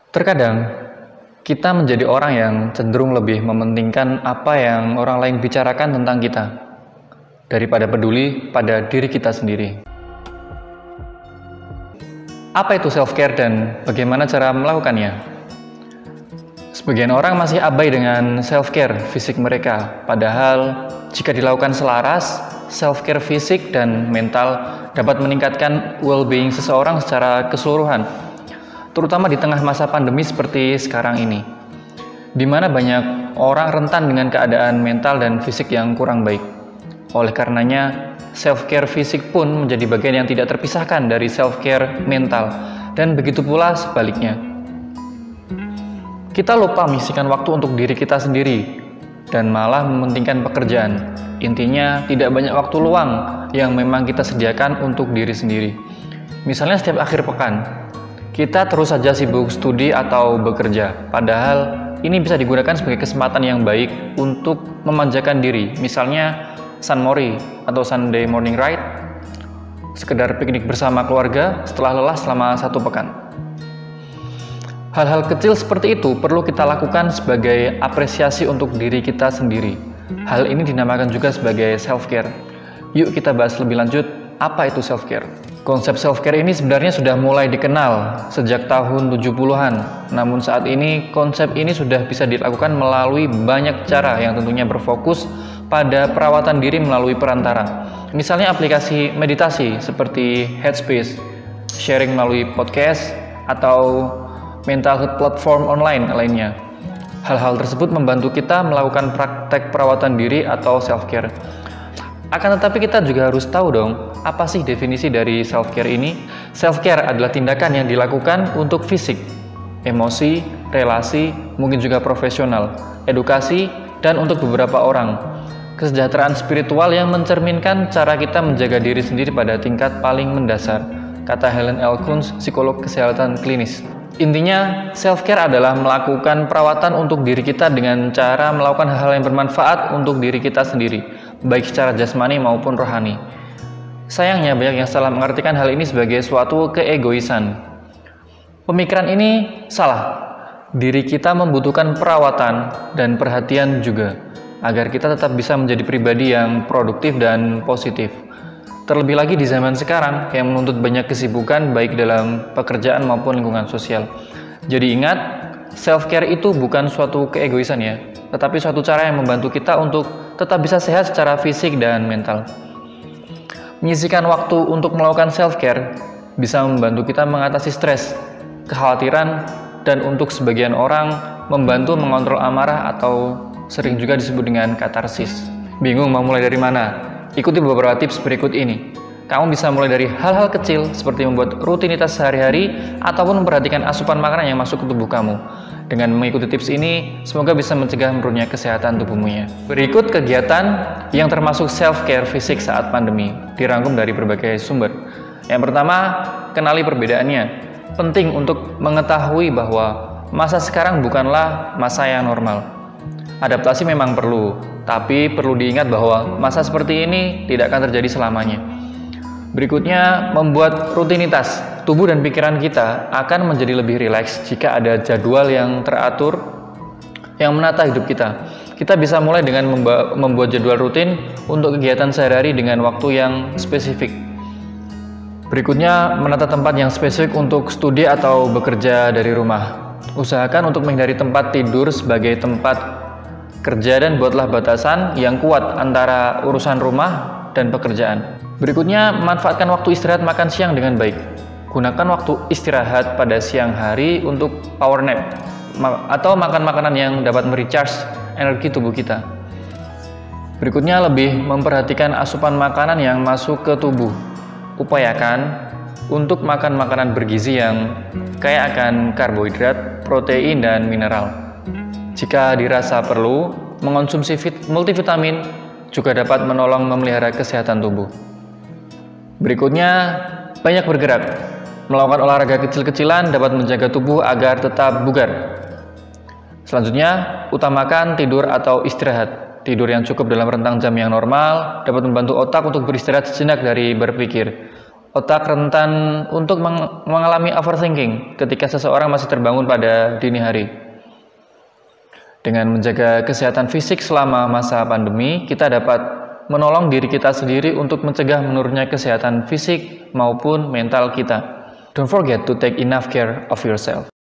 Terkadang, kita menjadi orang yang cenderung lebih mementingkan apa yang orang lain bicarakan tentang kita, daripada peduli pada diri kita sendiri. Apa itu self-care dan bagaimana cara melakukannya? Sebagian orang masih abai dengan self-care fisik mereka, padahal jika dilakukan selaras, self-care fisik dan mental dapat meningkatkan well-being seseorang secara keseluruhan, terutama di tengah masa pandemi seperti sekarang ini, di mana banyak orang rentan dengan keadaan mental dan fisik yang kurang baik. Oleh karenanya, self-care fisik pun menjadi bagian yang tidak terpisahkan dari self-care mental, dan begitu pula sebaliknya. Kita lupa menyisihkan waktu untuk diri kita sendiri, dan malah mementingkan pekerjaan. Intinya, tidak banyak waktu luang yang memang kita sediakan untuk diri sendiri. Misalnya setiap akhir pekan, kita terus saja sibuk studi atau bekerja, padahal ini bisa digunakan sebagai kesempatan yang baik untuk memanjakan diri. Misalnya Sun Mori atau Sunday Morning Ride, sekedar piknik bersama keluarga setelah lelah selama satu pekan. Hal-hal kecil seperti itu perlu kita lakukan sebagai apresiasi untuk diri kita sendiri. Hal ini dinamakan juga sebagai self-care. Yuk kita bahas lebih lanjut, apa itu self-care? Konsep self-care ini sebenarnya sudah mulai dikenal sejak tahun 70-an. Namun saat ini, konsep ini sudah bisa dilakukan melalui banyak cara yang tentunya berfokus pada perawatan diri melalui perantara. Misalnya aplikasi meditasi seperti Headspace, sharing melalui podcast, atau mental health platform online lainnya. Hal-hal tersebut membantu kita melakukan praktek perawatan diri atau self-care. Akan tetapi kita juga harus tahu dong, apa sih definisi dari self-care ini? Self-care adalah tindakan yang dilakukan untuk fisik, emosi, relasi, mungkin juga profesional, edukasi, dan untuk beberapa orang. Kesejahteraan spiritual yang mencerminkan cara kita menjaga diri sendiri pada tingkat paling mendasar, kata Helen L. Kuntz, psikolog kesehatan klinis. Intinya, self-care adalah melakukan perawatan untuk diri kita dengan cara melakukan hal-hal yang bermanfaat untuk diri kita sendiri, baik secara jasmani maupun rohani. Sayangnya, banyak yang salah mengartikan hal ini sebagai suatu keegoisan. Pemikiran ini salah. Diri kita membutuhkan perawatan dan perhatian juga, agar kita tetap bisa menjadi pribadi yang produktif dan positif. Terlebih lagi di zaman sekarang yang menuntut banyak kesibukan baik dalam pekerjaan maupun lingkungan sosial. Jadi ingat, self-care itu bukan suatu keegoisan ya, tetapi suatu cara yang membantu kita untuk tetap bisa sehat secara fisik dan mental. Menyisihkan waktu untuk melakukan self-care bisa membantu kita mengatasi stres, kekhawatiran, dan untuk sebagian orang membantu mengontrol amarah atau sering juga disebut dengan katarsis. Bingung mau mulai dari mana? Ikuti beberapa tips berikut ini. Kamu bisa mulai dari hal-hal kecil seperti membuat rutinitas sehari-hari ataupun memperhatikan asupan makanan yang masuk ke tubuh kamu. Dengan mengikuti tips ini, semoga bisa mencegah menurunnya kesehatan tubuhmu. Berikut kegiatan yang termasuk self-care fisik saat pandemi, dirangkum dari berbagai sumber. Yang pertama, kenali perbedaannya. Penting untuk mengetahui bahwa masa sekarang bukanlah masa yang normal. Adaptasi memang perlu, tapi perlu diingat bahwa masa seperti ini tidak akan terjadi selamanya. Berikutnya, membuat rutinitas. Tubuh dan pikiran kita akan menjadi lebih rileks jika ada jadwal yang teratur yang menata hidup kita. Kita bisa mulai dengan membuat jadwal rutin untuk kegiatan sehari-hari dengan waktu yang spesifik. Berikutnya, menata tempat yang spesifik untuk studi atau bekerja dari rumah. Usahakan untuk menghindari tempat tidur sebagai tempat kerja dan buatlah batasan yang kuat antara urusan rumah dan pekerjaan. Berikutnya, manfaatkan waktu istirahat makan siang dengan baik. Gunakan waktu istirahat pada siang hari untuk power nap atau makan makanan yang dapat merecharge energi tubuh kita. Berikutnya, lebih memperhatikan asupan makanan yang masuk ke tubuh. Upayakan untuk makan makanan bergizi yang kaya akan karbohidrat, protein, dan mineral. Jika dirasa perlu, mengonsumsi multivitamin juga dapat menolong memelihara kesehatan tubuh. Berikutnya, banyak bergerak. Melakukan olahraga kecil-kecilan dapat menjaga tubuh agar tetap bugar. Selanjutnya, utamakan tidur atau istirahat. Tidur yang cukup dalam rentang jam yang normal dapat membantu otak untuk beristirahat sejenak dari berpikir. Otak rentan untuk mengalami overthinking ketika seseorang masih terbangun pada dini hari. Dengan menjaga kesehatan fisik selama masa pandemi, kita dapat menolong diri kita sendiri untuk mencegah menurunnya kesehatan fisik maupun mental kita. Don't forget to take enough care of yourself.